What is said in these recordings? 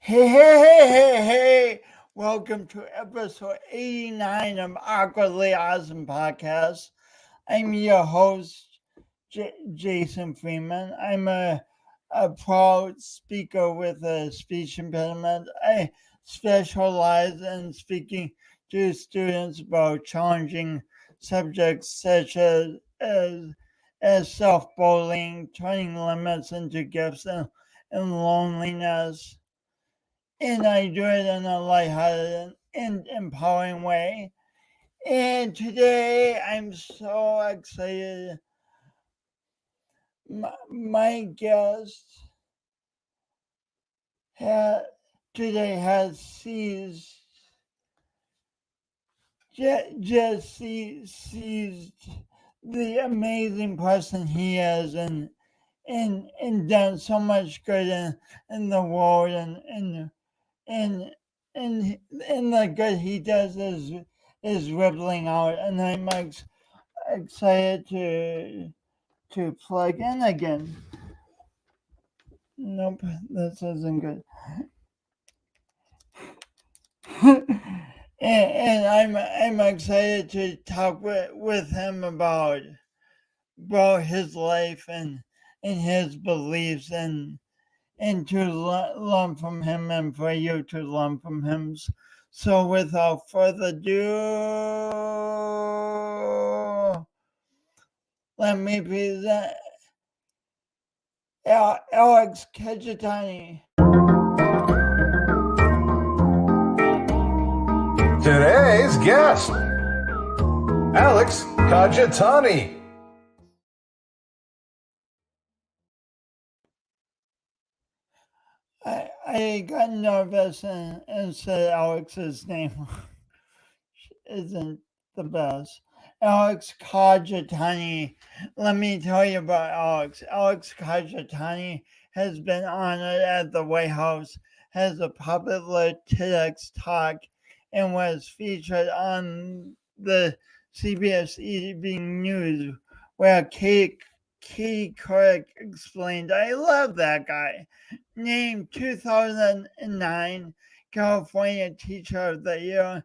Hey. Welcome to episode 89 of Awkwardly Awesome Podcast. I'm your host, Jason Freeman. I'm a proud speaker with a speech impediment. I specialize in speaking to students about challenging subjects such as self-bullying, turning limits into gifts, and loneliness. And I do it in a lighthearted and empowering way. And today I'm so excited. My guest today has seized the amazing person he is and done so much good in the world and the good he does is rippling out, and I'm excited to plug in again. Nope, this isn't good. and I'm excited to talk with him about his life and his beliefs and to learn from him and for you to learn from him. So without further ado, let me present Alex Kajitani. Today's guest, Alex Kajitani. I got nervous and said Alex's name isn't the best. Alex Kajitani. Let me tell you about Alex. Alex Kajitani has been honored at the White House as a popular TEDx talk and was featured on the CBS Evening News, where Katie Couric explained, "I love that guy." Named 2009 California Teacher of the Year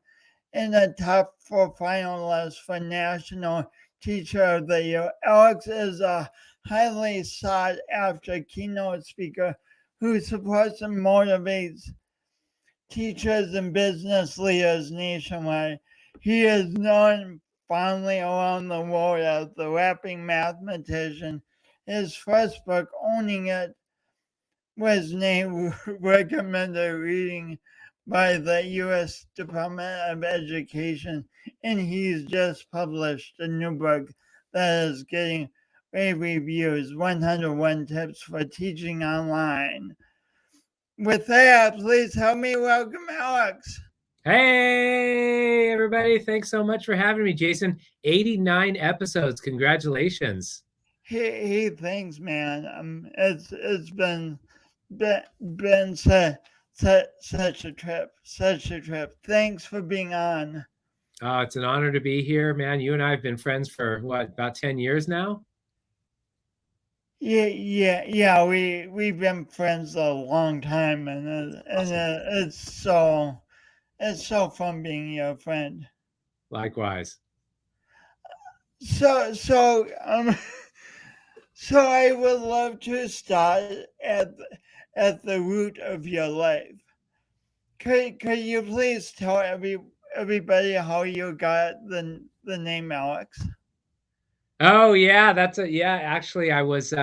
and a Top-4 Finalist for National Teacher of the Year. Alex is a highly sought-after keynote speaker who supports and motivates teachers and business leaders nationwide. He is known fondly around the world as the Rappin Mathematician. His first book, Owning It, was named recommended reading by the U.S. Department of Education, and he's just published a new book that is getting rave reviews, 101 Tips for Teaching Online. With that, please help me welcome Alex. Hey, everybody. Thanks so much for having me, Jason. 89 episodes. Congratulations. Hey, thanks, man. It's been such a trip. Thanks for being on. It's an honor to be here, man. You and I have been friends for about 10 years now? Yeah. We've been friends a long time, and it's so fun being your friend. Likewise. So I would love to start at the root of your life. Could you please tell everybody how you got the name Alex? Oh, yeah, actually I was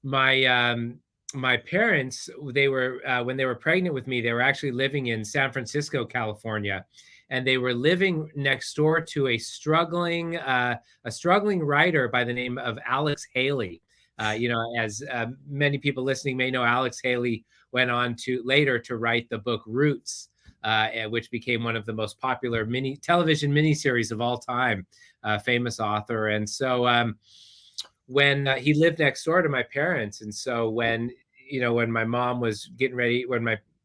my parents, they were when they were pregnant with me, they were actually living in San Francisco, California, and they were living next door to a struggling writer by the name of Alex Haley. As many people listening may know, Alex Haley went on to later to write the book Roots, which became one of the most popular television miniseries of all time. Famous author, and so when he lived next door to my parents, and so when my mom was getting ready,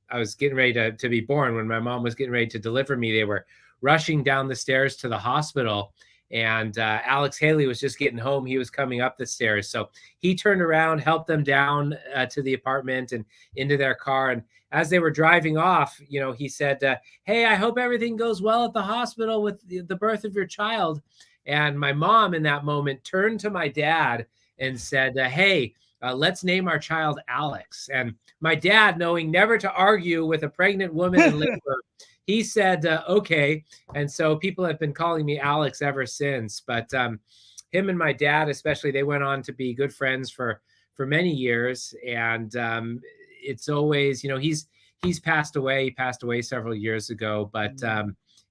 I was getting ready to be born, when my mom was getting ready to deliver me, they were rushing down the stairs to the hospital, and Alex Haley was just getting home. He was coming up the stairs. So he turned around, helped them down to the apartment and into their car. And as they were driving off, he said, hey, I hope everything goes well at the hospital with the birth of your child. And my mom in that moment turned to my dad and said, hey, let's name our child Alex. And my dad, knowing never to argue with a pregnant woman in labor, he said, okay. And so people have been calling me Alex ever since. But him and my dad, especially, they went on to be good friends for many years. And it's always, he's passed away. He passed away several years ago. But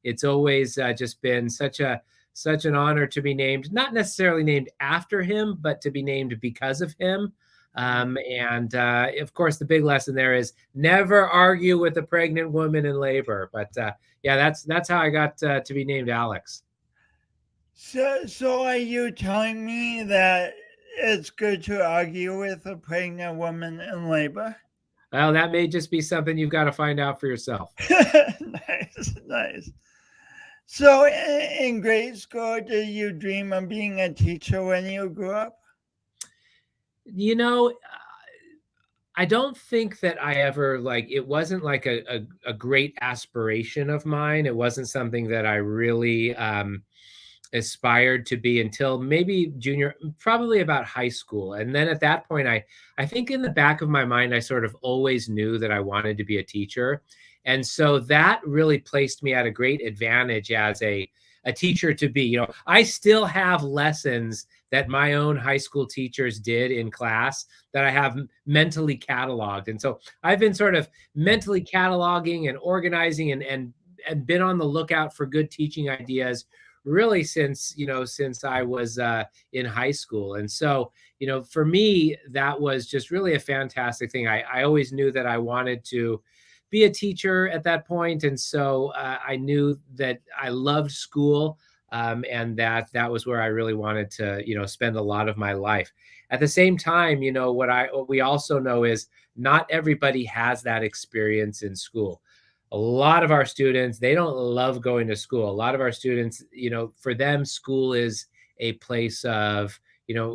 it's always just been such an honor to be named, not necessarily named after him, but to be named because of him. And of course, the big lesson there is never argue with a pregnant woman in labor. But yeah, that's how I got to be named Alex. So are you telling me that it's good to argue with a pregnant woman in labor? Well, that may just be something you've got to find out for yourself. Nice. So in grade school, did you dream of being a teacher when you grew up? I don't think that I ever it wasn't like a great aspiration of mine. It wasn't something that I really aspired to be until maybe probably about high school. And then at that point, I think in the back of my mind, I sort of always knew that I wanted to be a teacher. And so that really placed me at a great advantage as a teacher to be. I still have lessons that my own high school teachers did in class that I have mentally cataloged. And so I've been sort of mentally cataloging and organizing and been on the lookout for good teaching ideas really since I was in high school. And so, for me, that was just really a fantastic thing. I always knew that I wanted to be a teacher at that point. And so I knew that I loved school and that was where I really wanted to, spend a lot of my life. At the same time, what we also know is not everybody has that experience in school. A lot of our students, they don't love going to school. A lot of our students, for them, school is a place of,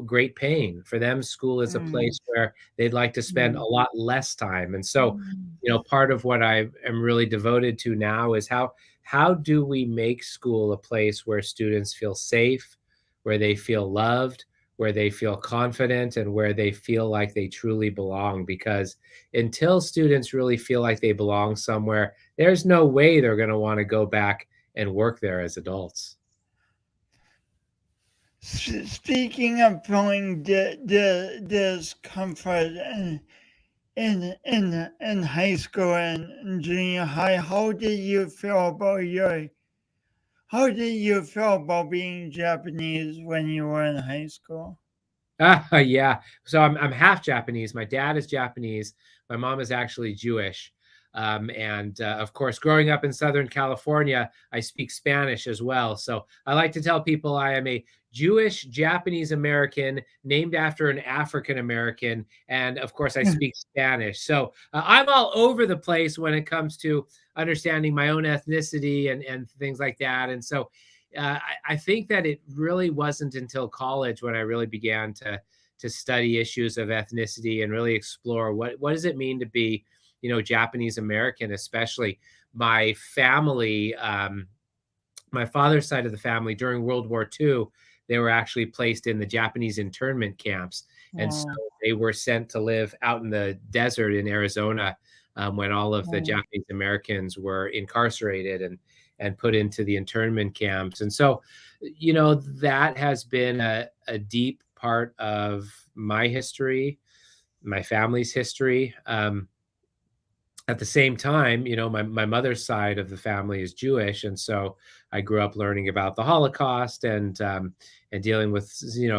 great pain. For them, school is a place where they'd like to spend a lot less time. And so, part of what I am really devoted to now is how do we make school a place where students feel safe, where they feel loved, where they feel confident, and where they feel like they truly belong? Because until students really feel like they belong somewhere, there's no way they're going to want to go back and work there as adults. Speaking of feeling discomfort in high school and junior high, how did you feel about being Japanese when you were in high school? Yeah. So I'm half Japanese. My dad is Japanese. My mom is actually Jewish. And of course, growing up in Southern California, I speak Spanish as well. So I like to tell people I am a Jewish Japanese American named after an African American. And of course, I speak Spanish. So I'm all over the place when it comes to understanding my own ethnicity and things like that. And so I think that it really wasn't until college when I really began to study issues of ethnicity and really explore what does it mean to be, Japanese American. Especially my family, my father's side of the family during World War II, they were actually placed in the Japanese internment camps. And so they were sent to live out in the desert in Arizona when all of the Japanese Americans were incarcerated and put into the internment camps. And so, that has been a deep part of my history, my family's history. At the same time, my mother's side of the family is Jewish. And so I grew up learning about the Holocaust and dealing with,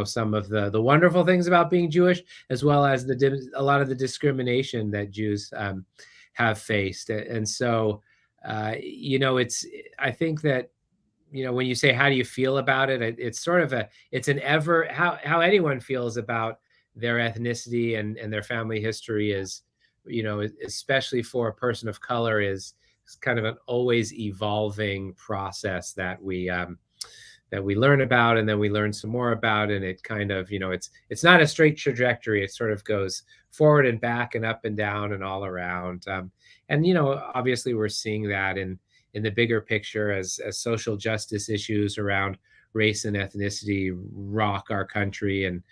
some of the wonderful things about being Jewish, as well as a lot of the discrimination that Jews have faced. And so, I think that, when you say, how do you feel about it? It's sort of how anyone feels about their ethnicity and their family history is, especially for a person of color, is kind of an always evolving process that we we learn about, and then we learn some more about, and it kind of, it's not a straight trajectory. It sort of goes forward and back and up and down and all around. And obviously we're seeing that in the bigger picture as social justice issues around race and ethnicity rock our country, and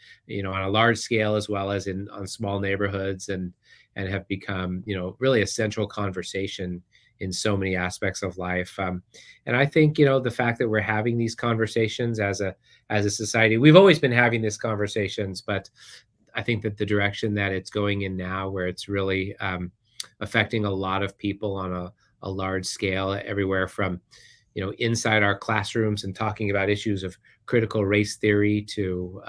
on a large scale as well as on small neighborhoods, and have become really a central conversation in so many aspects of life. And I think the fact that we're having these conversations as a society, we've always been having these conversations, but I think that the direction that it's going in now, where it's really affecting a lot of people on a large scale, everywhere from inside our classrooms and talking about issues of critical race theory to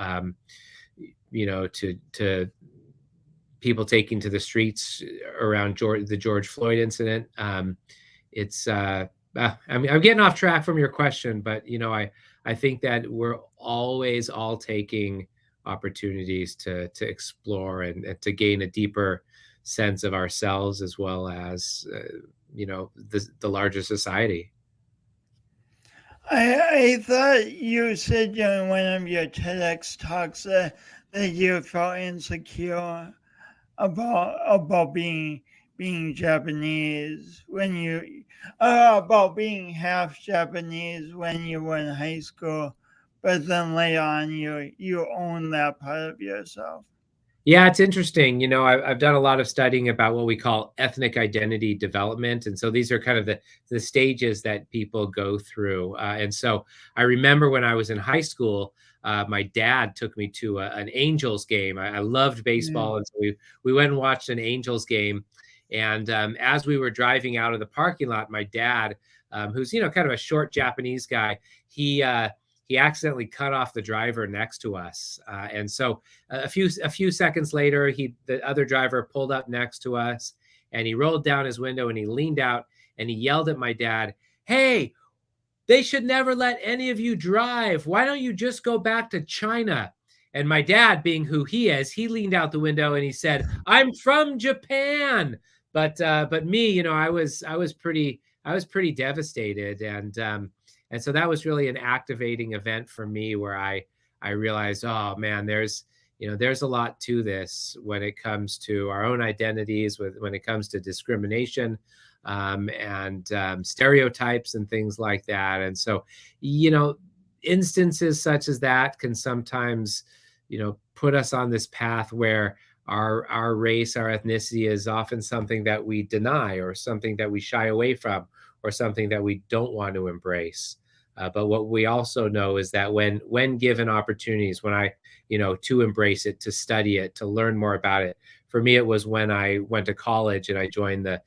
to people taking to the streets around the George Floyd incident. I'm getting off track from your question, but I think that we're always all taking opportunities to explore and to gain a deeper sense of ourselves, as well as the larger society. I thought you said during one of your TEDx talks that you felt insecure about being Japanese when you about being half Japanese when you were in high school, but then later on you own that part of yourself. Yeah, it's interesting. I've done a lot of studying about what we call ethnic identity development. And so these are kind of the stages that people go through. And so I remember when I was in high school, my dad took me to an Angels game. I loved baseball. And so we went and watched an Angels game. And as we were driving out of the parking lot, my dad, who's, kind of a short Japanese guy, he accidentally cut off the driver next to us. And so a few seconds later, the other driver pulled up next to us, and he rolled down his window and he leaned out and he yelled at my dad, "Hey, they should never let any of you drive. Why don't you just go back to China?" And my dad, being who he is, he leaned out the window and he said, "I'm from Japan." But me, I was pretty devastated. And so that was really an activating event for me, where I realized, oh man, there's a lot to this when it comes to our own identities, when it comes to discrimination and stereotypes and things like that. And so, instances such as that can sometimes, put us on this path where our race, our ethnicity is often something that we deny, or something that we shy away from, or something that we don't want to embrace. But what we also know is that when given opportunities, when I, to embrace it, to study it, to learn more about it. For me, it was when I went to college and I joined the,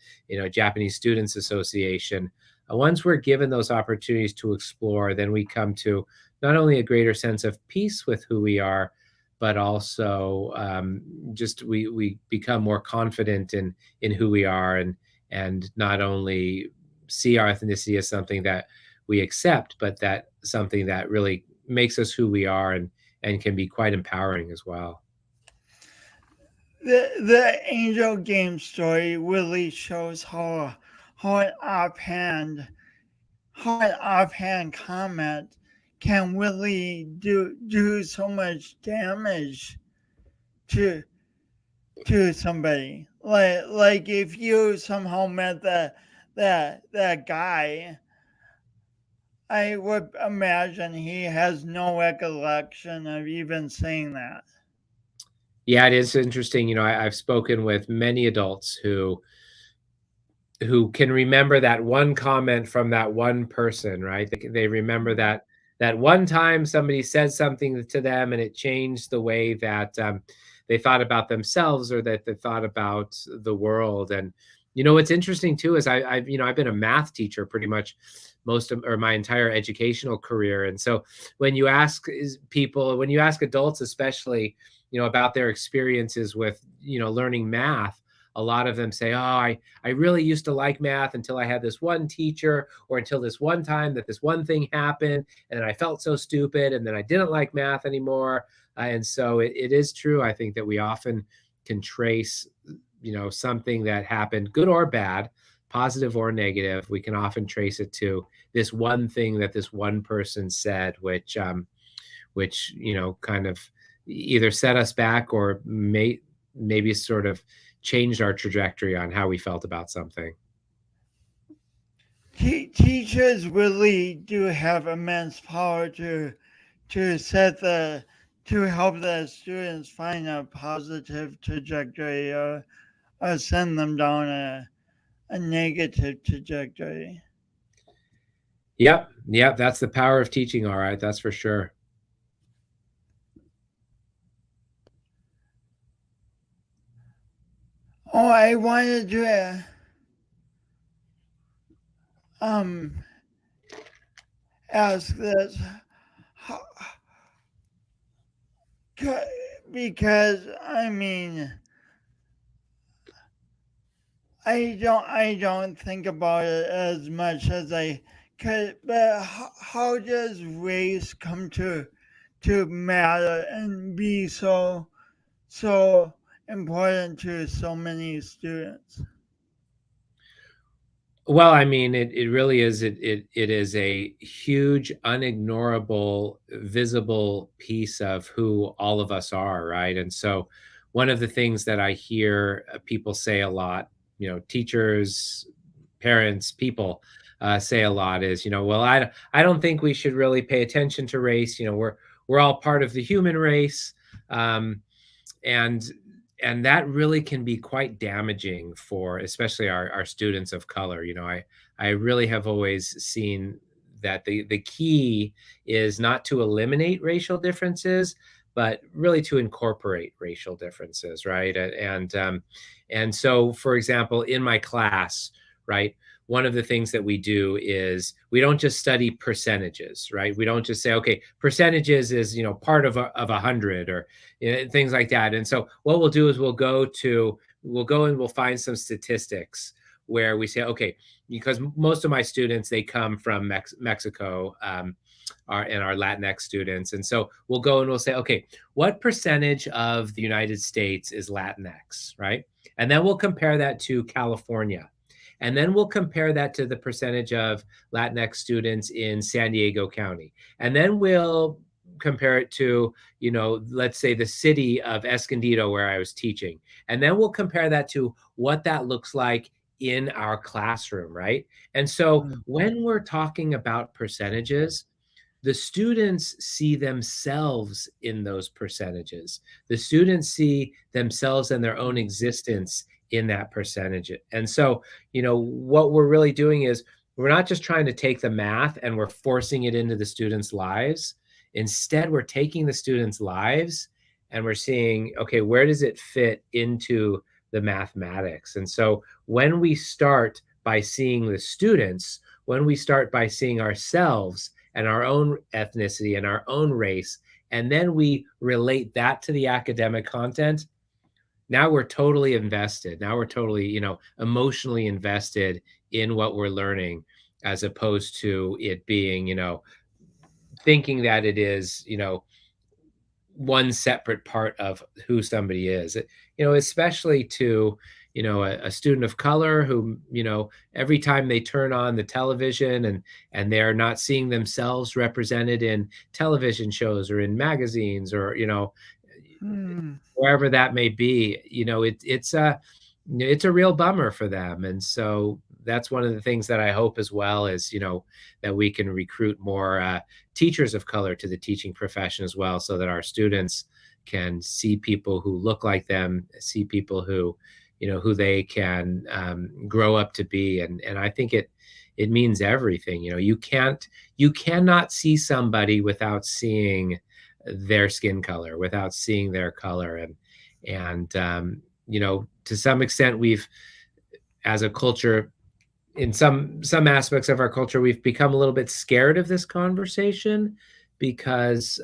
Japanese Students Association. Once we're given those opportunities to explore, then we come to not only a greater sense of peace with who we are, but also we become more confident in who we are, and not only see our ethnicity as something that we accept, but that something that really makes us who we are, and can be quite empowering as well. The Angel game story really shows how an offhand comment can really do so much damage to somebody. Like if you somehow met that guy, I would imagine he has no recollection of even saying that. Yeah, it is interesting. I've spoken with many adults who can remember that one comment from that one person, right? They remember that one time somebody said something to them, and it changed the way that they thought about themselves, or that they thought about the world. And what's interesting too is I've been a math teacher pretty much my entire educational career. And so when you ask adults, especially, about their experiences with, learning math, a lot of them say, "Oh, I really used to like math until I had this one teacher, or until this one time that this one thing happened, and then I felt so stupid, and then I didn't like math anymore." And so it is true, I think, that we often can trace, something that happened, good or bad, positive or negative, we can often trace it to this one thing that this one person said, which kind of either set us back or maybe sort of changed our trajectory on how we felt about something. Teachers really do have immense power to help the students find a positive trajectory or send them down a negative trajectory. Yep, that's the power of teaching, all right, that's for sure. Oh, I wanted to ask this because I mean I don't think about it as much as I could, but how does race come to matter and be so important to so many students? Well, I mean, it really is. It is a huge, unignorable, visible piece of who all of us are, right? And so, one of the things that I hear people say a lot, teachers, parents, people say a lot is, well, I don't think we should really pay attention to race. We're all part of the human race, and that really can be quite damaging for especially our students of color. I really have always seen that the key is not to eliminate racial differences, but really to incorporate racial differences, right? And so, for example, in my class, right, one of the things that we do is we don't just study percentages, right? We don't just say, okay, percentages is, part of 100 or things like that. And so what we'll do is we'll go and we'll find some statistics where we say, okay, because most of my students, they come from Mexico, and our Latinx students. And so we'll go and we'll say, okay, what percentage of the United States is Latinx, right? And then we'll compare that to California. And then we'll compare that to the percentage of Latinx students in San Diego County. And then we'll compare it to, let's say the city of Escondido where I was teaching. And then we'll compare that to what that looks like in our classroom, right? And so when we're talking about percentages, the students see themselves in those percentages. The students see themselves and their own existence in that percentage. And so, what we're really doing is we're not just trying to take the math and we're forcing it into the students' lives. Instead, we're taking the students' lives and we're seeing, okay, where does it fit into the mathematics? And so when we start by seeing the students, when we start by seeing ourselves and our own ethnicity and our own race, and then we relate that to the academic content, now we're totally invested. Now we're totally, emotionally invested in what we're learning, as opposed to it being, thinking that it is, one separate part of who somebody is. Especially to, a student of color who, every time they turn on the television and they're not seeing themselves represented in television shows or in magazines or, wherever that may be, it's a real bummer for them. And so that's one of the things that I hope as well is, that we can recruit more teachers of color to the teaching profession as well, so that our students can see people who look like them, see people who, who they can grow up to be. And I think it means everything. You cannot see somebody without seeing their skin color, without seeing their color. And to some extent, we've, as a culture, in some aspects of our culture, we've become a little bit scared of this conversation because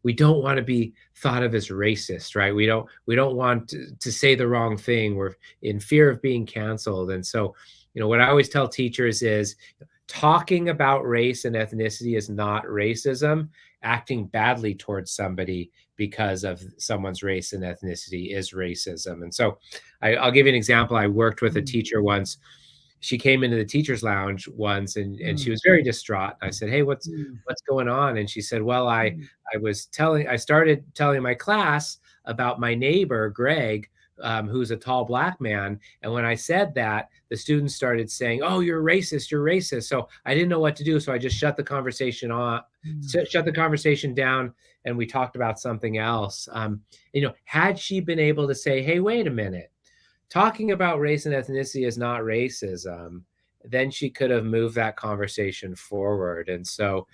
we don't want to be thought of as racist, right? We don't want to say the wrong thing. We're in fear of being canceled. And so, what I always tell teachers is talking about race and ethnicity is not racism. Acting badly towards somebody because of someone's race and ethnicity is racism. And so I'll give you an example. I worked with a teacher once she came into the teacher's lounge once, and she was very distraught. I said, "Hey, what's going on?" And she said, "Well, I started telling my class about my neighbor Greg, who's a tall black man. And when I said that, the students started saying, 'Oh, you're racist, you're racist.' So I didn't know what to do. So I just shut the conversation down, and we talked about something else. Had she been able to say, 'Hey, wait a minute, talking about race and ethnicity is not racism,' then she could have moved that conversation forward. And so,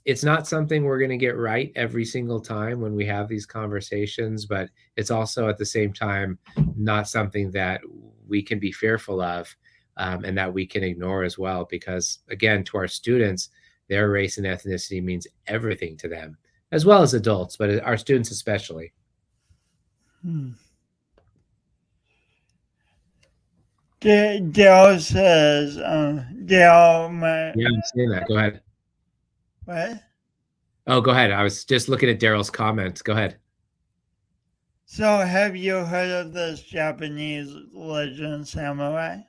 it's not something we're going to get right every single time when we have these conversations, but it's also at the same time not something that we can be fearful of, and that we can ignore as well, because again, to our students, their race and ethnicity means everything to them, as well as adults, but our students especially. Dale says, Dale, Yeah, I'm seeing that. Go ahead. What? Oh, go ahead. I was just looking at Daryl's comments. Go ahead. So, have you heard of this Japanese legend samurai?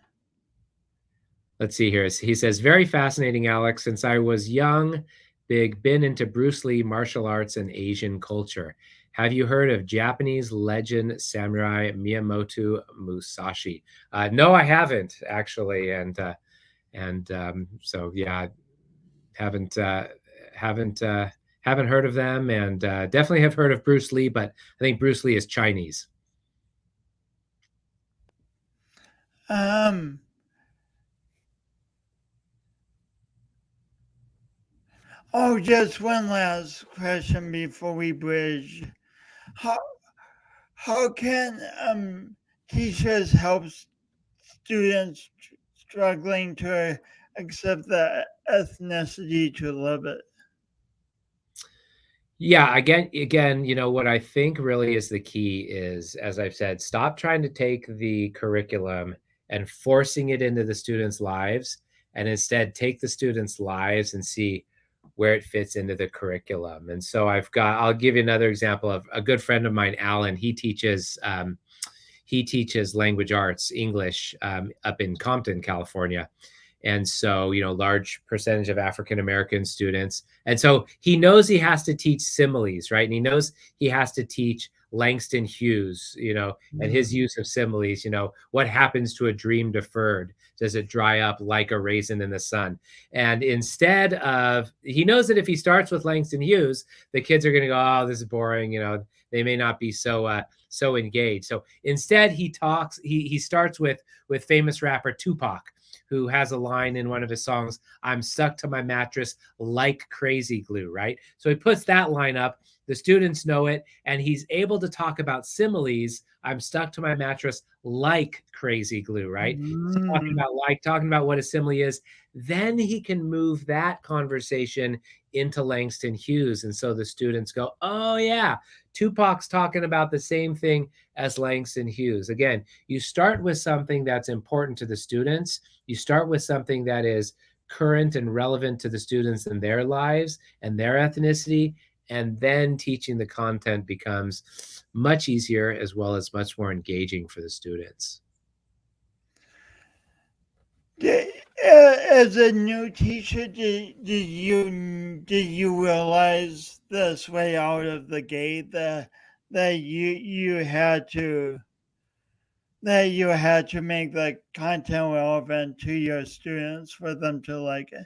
Let's see here. He says, "Very fascinating, Alex. Since I was young, been into Bruce Lee, martial arts, and Asian culture. Have you heard of Japanese legend samurai Miyamoto Musashi?" No, I haven't actually, and so yeah, haven't heard of them, and definitely have heard of Bruce Lee, but I think Bruce Lee is Chinese. Oh, just one last question before we bridge. How can teachers help students struggling to accept the ethnicity to live it? Yeah, again, what I think really is the key is, as I've said, stop trying to take the curriculum and forcing it into the students' lives, and instead take the students' lives and see where it fits into the curriculum. And so I'll give you another example of a good friend of mine, Alan. He teaches language arts, English, up in Compton, California. And so, large percentage of African-American students. And so he knows he has to teach similes, right? And he knows he has to teach Langston Hughes, and his use of similes, what happens to a dream deferred? Does it dry up like a raisin in the sun? And instead of, he knows that if he starts with Langston Hughes, the kids are going to go, "Oh, this is boring." They may not be so engaged. So instead he starts with famous rapper Tupac, who has a line in one of his songs, "I'm stuck to my mattress like crazy glue," right? So he puts that line up, the students know it, and he's able to talk about similes. "I'm stuck to my mattress like crazy glue," right? So talking about what a simile is, then he can move that conversation into Langston Hughes. And so the students go, "Oh yeah, Tupac's talking about the same thing as Langston Hughes." Again, you start with something that's important to the students. You start with something that is current and relevant to the students in their lives and their ethnicity, and then teaching the content becomes much easier, as well as much more engaging for the students. As a new teacher, did you realize this way out of the gate that you had to make the content relevant to your students for them to like it?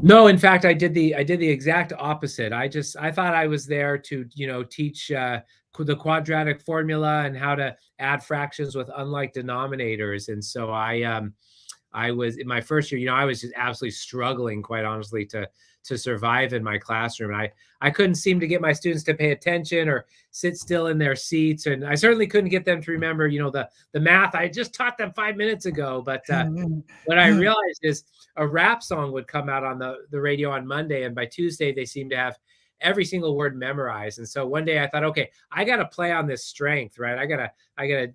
No, in fact, I did the exact opposite. I thought I was there to, teach the quadratic formula and how to add fractions with unlike denominators. And so I was in my first year, I was just absolutely struggling, quite honestly, to survive in my classroom. I couldn't seem to get my students to pay attention or sit still in their seats. And I certainly couldn't get them to remember, the math I just taught them 5 minutes ago. But what I realized is a rap song would come out on the radio on Monday, and by Tuesday they seemed to have every single word memorized. And so one day I thought, okay, I got to play on this strength, right? I gotta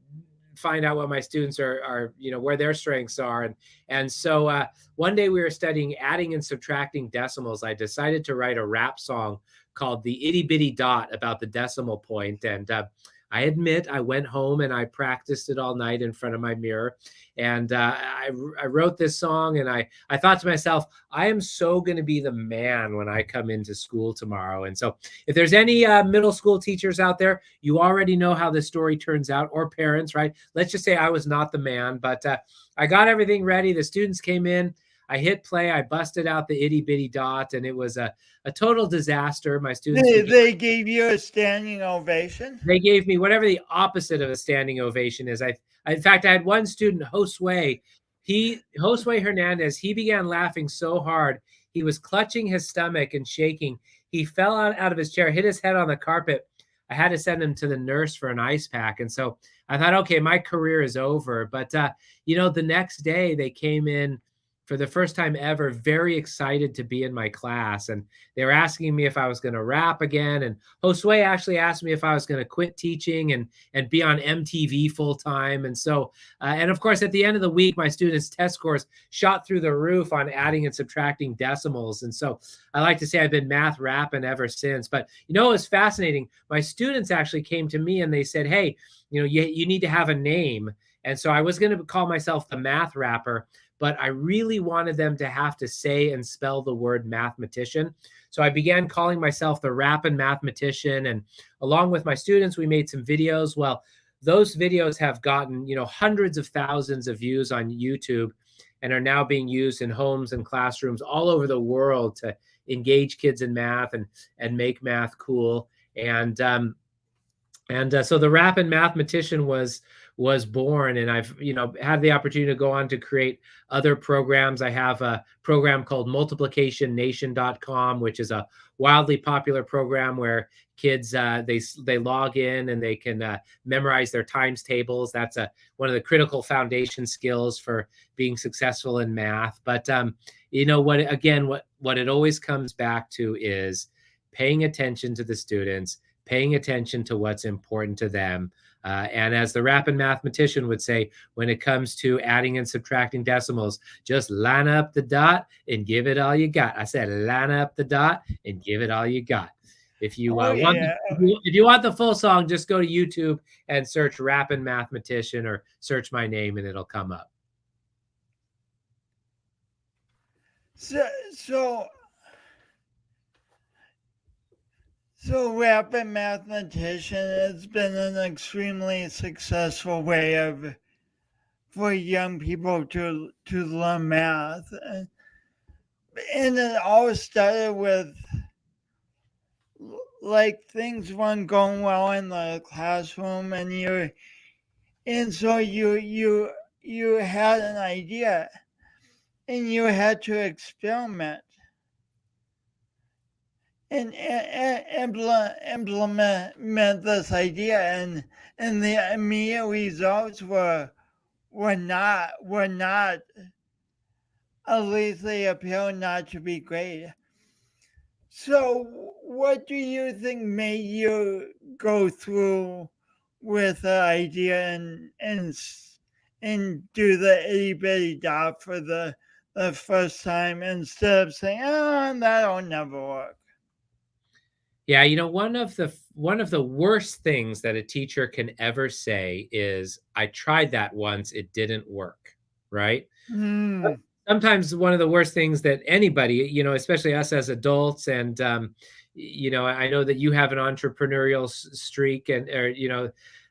find out what my students are where their strengths are. And so one day we were studying adding and subtracting decimals. I decided to write a rap song called "The Itty Bitty Dot" about the decimal point. And I admit I went home and I practiced it all night in front of my mirror. And I wrote this song, and I thought to myself, I am so going to be the man when I come into school tomorrow. And so if there's any middle school teachers out there, you already know how this story turns out, or parents, right? Let's just say I was not the man, but I got everything ready. The students came in. I hit play. I busted out the itty bitty dot, and it was a total disaster. My students they gave you a standing ovation. They gave me whatever the opposite of a standing ovation is. In fact, I had one student, Josue Hernandez. He began laughing so hard he was clutching his stomach and shaking. He fell out of his chair, hit his head on the carpet. I had to send him to the nurse for an ice pack, and so I thought, okay, my career is over. But the next day they came in for the first time ever, very excited to be in my class. And they were asking me if I was going to rap again. And Josue actually asked me if I was going to quit teaching and be on MTV full time. And so, and of course, at the end of the week, my students' test scores shot through the roof on adding and subtracting decimals. And so I like to say I've been math rapping ever since. But, it was fascinating. My students actually came to me and they said, hey, you need to have a name. And so I was going to call myself the math rapper, but I really wanted them to have to say and spell the word mathematician. So I began calling myself the Rappin Mathematician. And along with my students, we made some videos. Well, those videos have gotten, hundreds of thousands of views on YouTube and are now being used in homes and classrooms all over the world to engage kids in math and make math cool. And so the Rappin Mathematician was born, and I've had the opportunity to go on to create other programs. I have a program called multiplicationnation.com, which is a wildly popular program where kids they log in and they can memorize their times tables. That's one of the critical foundation skills for being successful in math. But what it always comes back to is paying attention to the students, paying attention to what's important to them. And as the Rappin Mathematician would say, when it comes to adding and subtracting decimals, just line up the dot and give it all you got. I said, line up the dot and give it all you got. If you if you want the full song, just go to YouTube and search Rappin Mathematician or search my name and it'll come up. So Rappin Mathematician has been an extremely successful way for young people to learn math. And it all started with things weren't going well in the classroom, and so you had an idea and you had to experiment and implement this idea, and the immediate results were not, at least they appear not to be great. So what do you think made you go through with the idea and do the itty bitty dot for the first time instead of saying, that'll never work? Yeah, one of the worst things that a teacher can ever say is, I tried that once, it didn't work, right? Sometimes one of the worst things that anybody, especially us as adults, and I know that you have an entrepreneurial streak and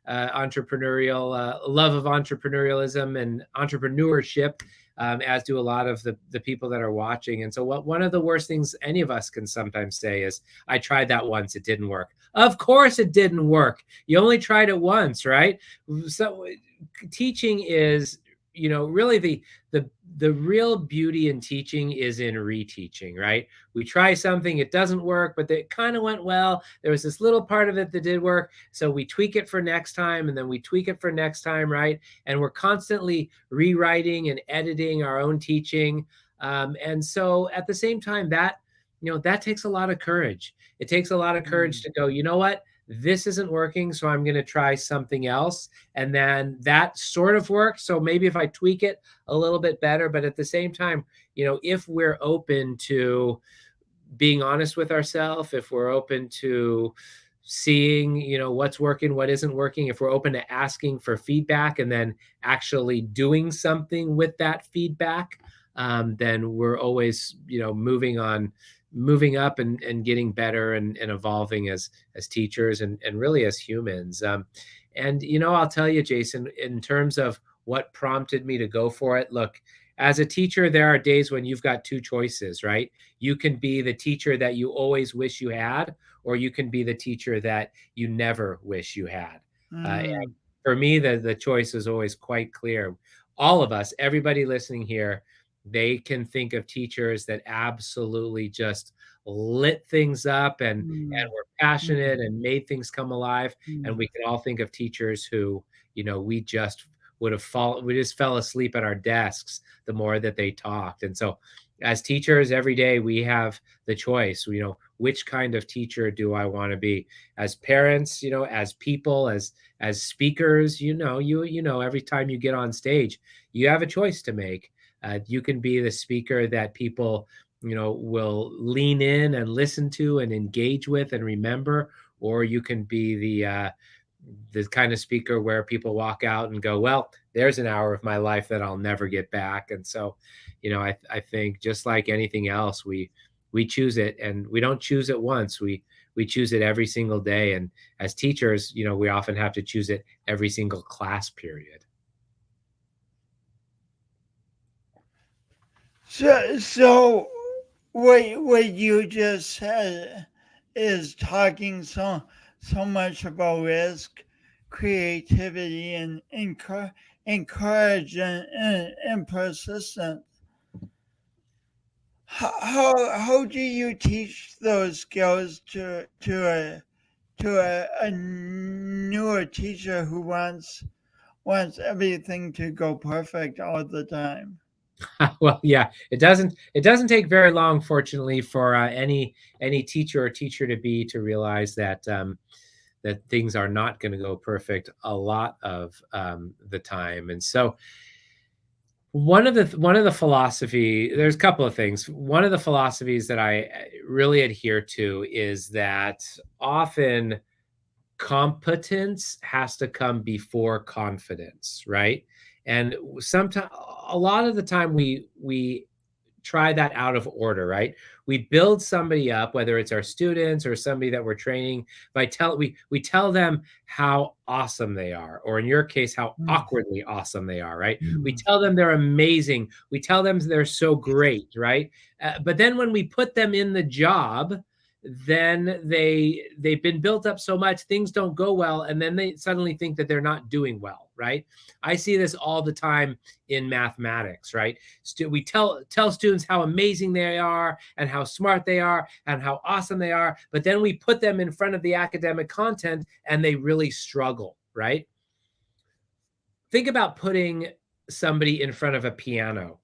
entrepreneurial love of entrepreneurialism and entrepreneurship, as do a lot of the people that are watching. And so one of the worst things any of us can sometimes say is, I tried that once, it didn't work. Of course it didn't work. You only tried it once, right? So teaching is, really the real beauty in teaching is in reteaching, right? We try something, it doesn't work, but it kind of went well. There was this little part of it that did work. So we tweak it for next time, and then we tweak it for next time, right? And we're constantly rewriting and editing our own teaching. And so at the same time, that takes a lot of courage. It takes a lot of courage to go, you know what? This isn't working, so I'm going to try something else. And then that sort of works. So maybe if I tweak it a little bit better, but at the same time, if we're open to being honest with ourselves, if we're open to seeing, what's working, what isn't working, if we're open to asking for feedback and then actually doing something with that feedback, then we're always, moving up and getting better and evolving as teachers and really as humans. And, I'll tell you, Jason, in terms of what prompted me to go for it, look, as a teacher, there are days when you've got two choices, right? You can be the teacher that you always wish you had, or you can be the teacher that you never wish you had. And for me, the choice is always quite clear. All of us, everybody listening here, they can think of teachers that absolutely just lit things up and were passionate and made things come alive. And we can all think of teachers who, we just we just fell asleep at our desks the more that they talked. And so as teachers every day, we have the choice, which kind of teacher do I want to be? As parents, as people, as speakers, every time you get on stage, you have a choice to make. You can be the speaker that people, will lean in and listen to and engage with and remember, or you can be the kind of speaker where people walk out and go, well, there's an hour of my life that I'll never get back. And so, I think just like anything else, we choose it, and we don't choose it once. We choose it every single day. And as teachers, we often have to choose it every single class period. So what you just said is talking so much about risk, creativity, and encourage and persistence. How do you teach those skills to a newer teacher who wants everything to go perfect all the time? Well, yeah, it doesn't take very long, fortunately, for any teacher or teacher to realize that that things are not going to go perfect a lot of the time. And so one of the philosophy, there's a couple of things. One of the philosophies that I really adhere to is that often competence has to come before confidence, right? And sometimes, a lot of the time, we try that out of order, right? We build somebody up, whether it's our students or somebody that we're training, we tell them how awesome they are, or in your case, how awkwardly awesome they are, right? We tell them they're amazing. We tell them they're so great, right? But then when we put them in the job, then they've been built up so much, things don't go well, and then they suddenly think that they're not doing well, right? I see this all the time in mathematics, right? We tell students how amazing they are and how smart they are and how awesome they are, but then we put them in front of the academic content and they really struggle, right? Think about putting somebody in front of a piano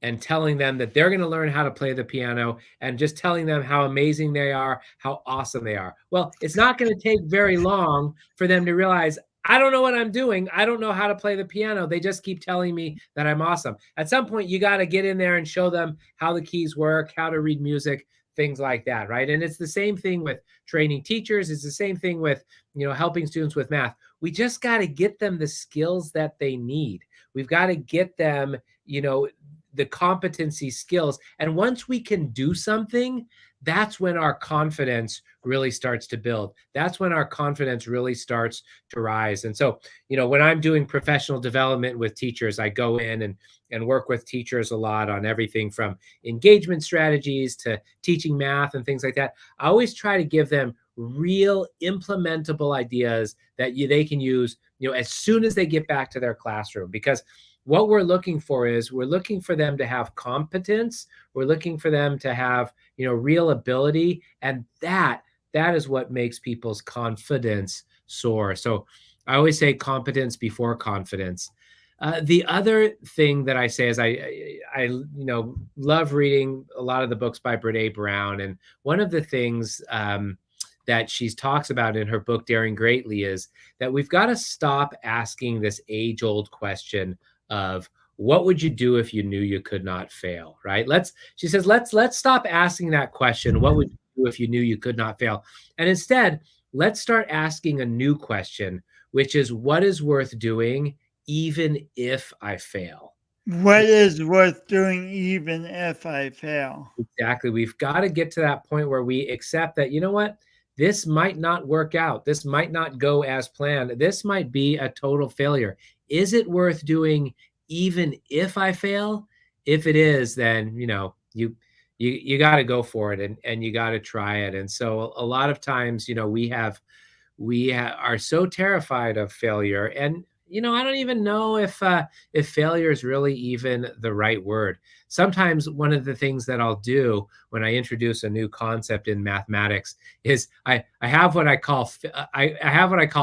and telling them that they're going to learn how to play the piano and just telling them how amazing they are, how awesome they are. Well, it's not going to take very long for them to realize, I don't know what I'm doing. I don't know how to play the piano. They just keep telling me that I'm awesome. At some point, you got to get in there and show them how the keys work, how to read music, things like that, right? And it's the same thing with training teachers. It's the same thing with, helping students with math. We just got to get them the skills that they need. We've got to get them, the competency skills. And once we can do something, that's when our confidence really starts to build. That's when our confidence really starts to rise. And so, when I'm doing professional development with teachers, I go in and work with teachers a lot on everything from engagement strategies to teaching math and things like that. I always try to give them real implementable ideas that they can use, as soon as they get back to their classroom, because what we're looking for them to have competence. We're looking for them to have, real ability. And that is what makes people's confidence soar. So I always say competence before confidence. The other thing that I say is I love reading a lot of the books by Brené Brown. And one of the things that she talks about in her book, Daring Greatly, is that we've got to stop asking this age-old question of what would you do if you knew you could not fail, right? She says, let's stop asking that question. What would you do if you knew you could not fail? And instead, let's start asking a new question, which is, what is worth doing even if I fail? What is worth doing even if I fail? Exactly. We've got to get to that point where we accept that, you know what? This might not work out. This might not go as planned. This might be a total failure. Is it worth doing even if I fail? If it is, then, you got to go for it, and you got to try it. And so a lot of times, are so terrified of failure. And I don't even know if failure is really even the right word. Sometimes one of the things that I'll do when I introduce a new concept in mathematics is I have what I call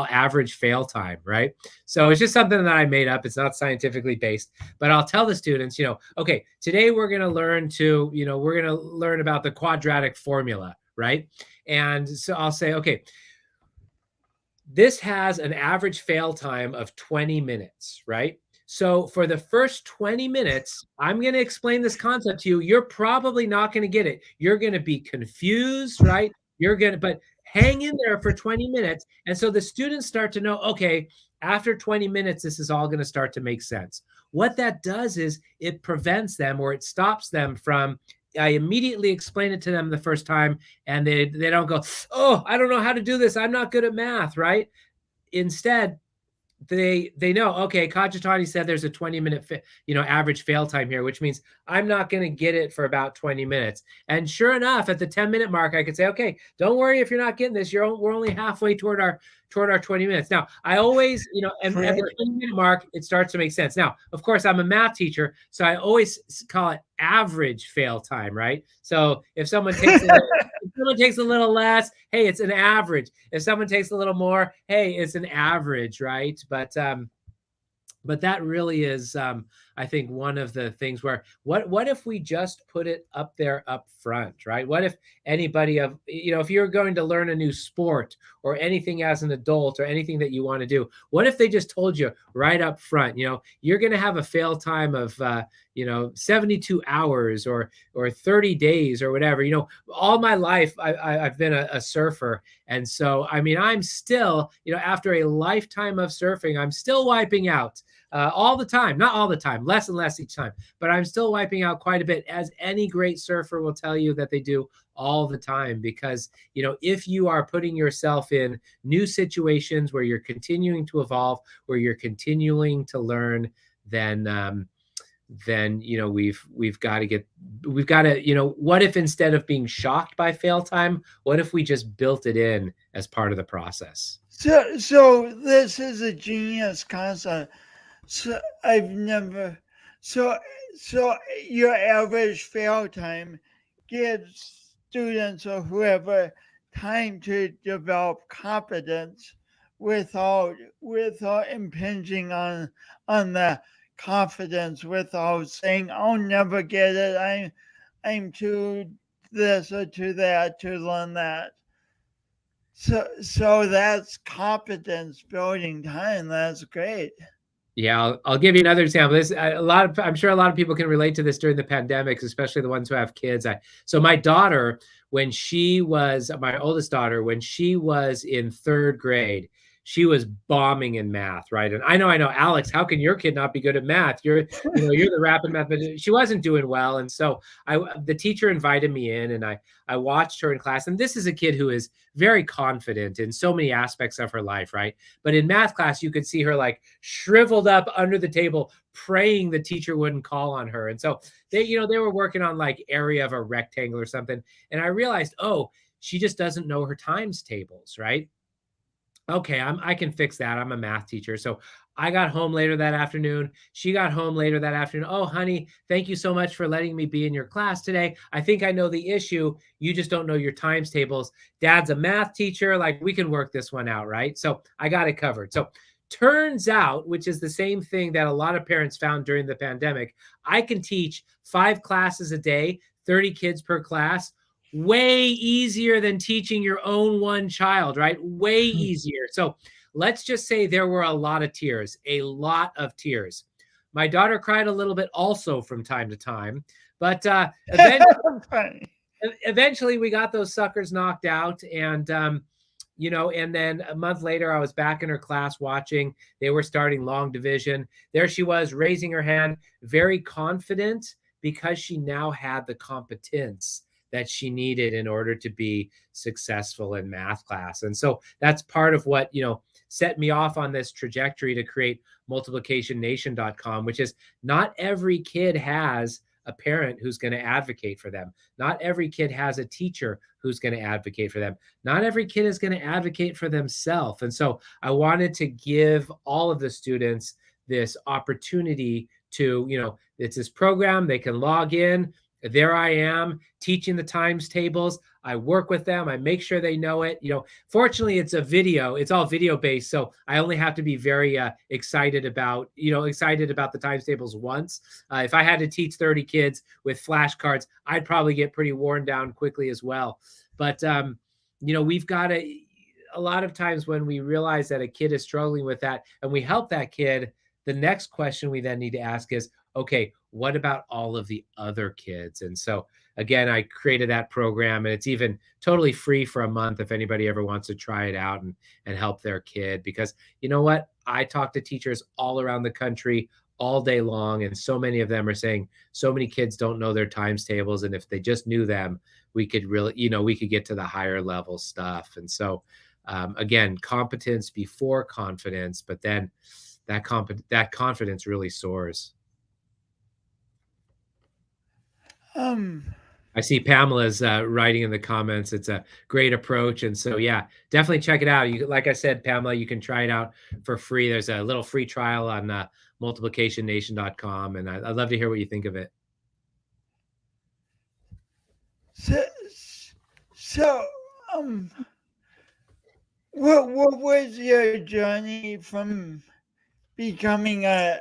average fail time, right? So it's just something that I made up. It's not scientifically based, but I'll tell the students, okay, today we're going to learn about the quadratic formula, right? And so I'll say, okay, this has an average fail time of 20 minutes, right? So for the first 20 minutes, I'm going to explain this concept to you. You're probably not going to get it. You're going to be confused, right? But hang in there for 20 minutes. And so the students start to know, okay, after 20 minutes, this is all going to start to make sense. What that does is it prevents them, or it stops them from, I immediately explain it to them the first time, and they don't go, oh, I don't know how to do this, I'm not good at math, right? Instead, they know, okay, Kajitani said there's a 20-minute average fail time here, which means I'm not going to get it for about 20 minutes. And sure enough, at the 10-minute mark, I could say, okay, don't worry if you're not getting this. We're only halfway toward our 20 minutes. Now, I always, and at the 20-minute mark, it starts to make sense. Now, of course, I'm a math teacher, so I always call it average fail time, right? So if someone takes a little less, hey, it's an average. If someone takes a little more, hey, it's an average, right? But that really is, I think, one of the things where what if we just put it up there up front, right? What if anybody if you're going to learn a new sport or anything as an adult or anything that you want to do, what if they just told you right up front, you're going to have a fail time of 72 hours or 30 days or whatever. All my life I've been a surfer, and so I'm still, after a lifetime of surfing, I'm still wiping out all the time. Not all the time, less and less each time, but I'm still wiping out quite a bit, as any great surfer will tell you that they do all the time. Because if you are putting yourself in new situations where you're continuing to evolve, where you're continuing to learn, then we've got to what if instead of being shocked by fail time, what if we just built it in as part of the process? So this is a genius concept. So your average fail time gives students or whoever time to develop competence without impinging on the confidence, without saying, "I'll never get it. I'm too this or too that to learn that." So that's competence building time. That's great. Yeah, I'll give you another example. I'm sure a lot of people can relate to this during the pandemic, especially the ones who have kids. So my daughter, my oldest daughter, when she was in third grade, she was bombing in math, right? And I know, Alex, how can your kid not be good at math? You're the Rappin Mathematician. She wasn't doing well, and so the teacher invited me in, and I watched her in class. And this is a kid who is very confident in so many aspects of her life, right? But in math class, you could see her like shriveled up under the table, praying the teacher wouldn't call on her. And so they were working on like area of a rectangle or something. And I realized, oh, she just doesn't know her times tables, right? Okay, I can fix that. I'm a math teacher. So I got home later that afternoon. She got home later that afternoon. Oh, honey, thank you so much for letting me be in your class today. I think I know the issue. You just don't know your times tables. Dad's a math teacher. Like, we can work this one out, right? So I got it covered. So turns out, which is the same thing that a lot of parents found during the pandemic, I can teach 5 classes a day, 30 kids per class. Way easier than teaching your own one child, right? Way easier. So let's just say there were a lot of tears. My daughter cried a little bit also from time to time, but eventually we got those suckers knocked out. And and then a month later, I was back in her class watching. They were starting long division. There she was, raising her hand, very confident, because she now had the competence that she needed in order to be successful in math class. And so that's part of what, set me off on this trajectory to create multiplicationnation.com, which is not every kid has a parent who's going to advocate for them. Not every kid has a teacher who's going to advocate for them. Not every kid is going to advocate for themselves. And so I wanted to give all of the students this opportunity to, it's this program, they can log in. There I am teaching the times tables. I work with them. I make sure they know it. Fortunately, it's a video. It's all video based. So I only have to be very excited about the times tables once. If I had to teach 30 kids with flashcards, I'd probably get pretty worn down quickly as well. But, we've got a lot of times when we realize that a kid is struggling with that and we help that kid, the next question we then need to ask is, okay, what about all of the other kids? And so again, I created that program, and it's even totally free for a month if anybody ever wants to try it out and help their kid. Because you know what? I talk to teachers all around the country all day long, and so many of them are saying so many kids don't know their times tables, and if they just knew them, we could really, we could get to the higher level stuff. And so again, competence before confidence, but then that confidence really soars. I see Pamela's writing in the comments. It's a great approach. And so, yeah, definitely check it out. Like I said, Pamela, you can try it out for free. There's a little free trial on multiplicationnation.com. And I'd love to hear what you think of it. So what was your journey from becoming a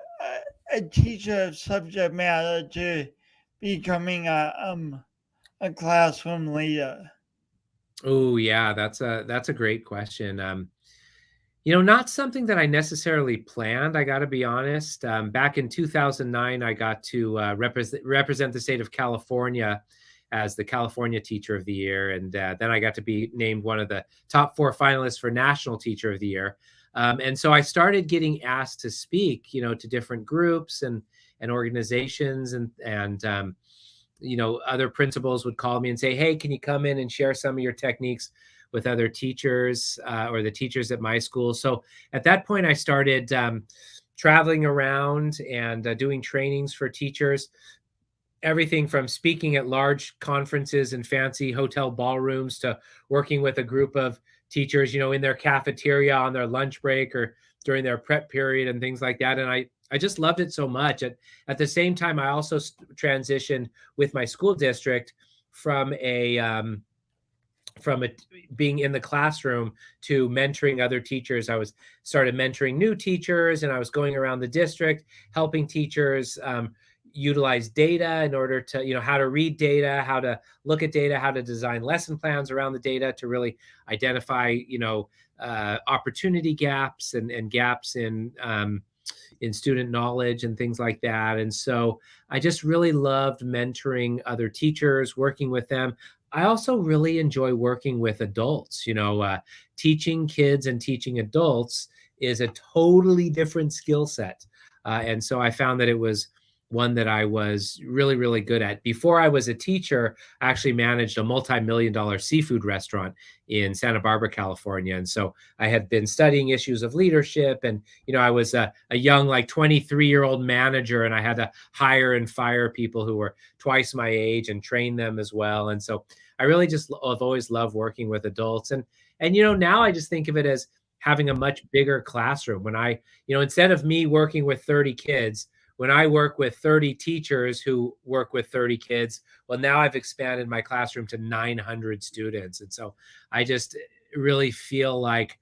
teacher of subject matter to becoming a classroom leader? Oh yeah, that's a great question. Not something that I necessarily planned. I got to be honest. Back in 2009, I got to represent the state of California as the California Teacher of the Year, and then I got to be named one of the top 4 finalists for National Teacher of the Year. And so I started getting asked to speak, to different groups and organizations, and other principals would call me and say, hey, can you come in and share some of your techniques with other teachers or the teachers at my school? So at that point, I started traveling around and doing trainings for teachers, everything from speaking at large conferences and fancy hotel ballrooms to working with a group of teachers, in their cafeteria on their lunch break or during their prep period and things like that. And I just loved it so much. At the same time, I also transitioned with my school district from being in the classroom to mentoring other teachers. I started mentoring new teachers, and I was going around the district helping teachers utilize data in order to, how to read data, how to look at data, how to design lesson plans around the data to really identify, opportunity gaps and gaps in student knowledge and things like that. And so I just really loved mentoring other teachers, working with them. I also really enjoy working with adults. Teaching kids and teaching adults is a totally different skill set. And so I found that it was one that I was really, really good at. Before I was a teacher, I actually managed a multi-million-dollar seafood restaurant in Santa Barbara, California. And so I had been studying issues of leadership, and, I was a young, 23-year-old manager, and I had to hire and fire people who were twice my age and train them as well. And so I really just have always loved working with adults. And now I just think of it as having a much bigger classroom. When I, instead of me working with 30 kids, when I work with 30 teachers who work with 30 kids, well, now I've expanded my classroom to 900 students. And so I just really feel like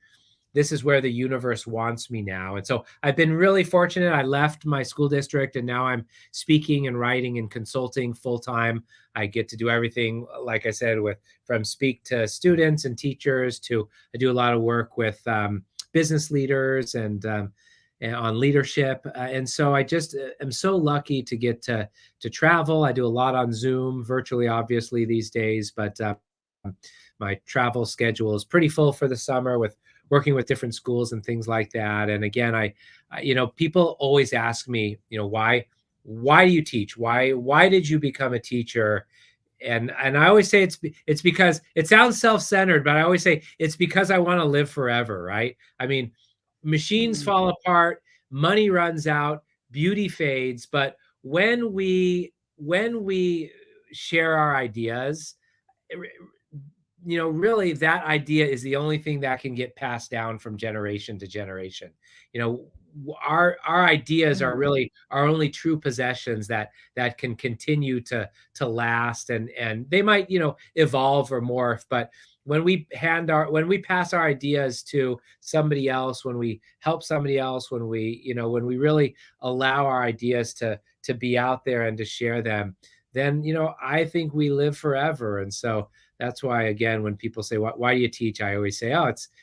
this is where the universe wants me now. And so I've been really fortunate. I left my school district, and now I'm speaking and writing and consulting full time. I get to do everything, like I said, from speak to students and teachers to I do a lot of work with business leaders and on leadership. And so I just am so lucky to get to travel. I do a lot on Zoom, virtually, obviously, these days, but My travel schedule is pretty full for the summer with working with different schools and things like that. And again, people always ask me, why do you teach? Why did you become a teacher? And I always say it's because it sounds self-centered, but I always say it's because I want to live forever, right? I mean, machines fall apart, money runs out, beauty fades, but when we share our ideas, really that idea is the only thing that can get passed down from generation to generation. Our ideas are really our only true possessions that can continue to last, and they might evolve or morph, but when we pass our ideas to somebody else, when we help somebody else, when we really allow our ideas to be out there and to share them, then I think we live forever. And so that's why, again, when people say, why do you teach? I always say,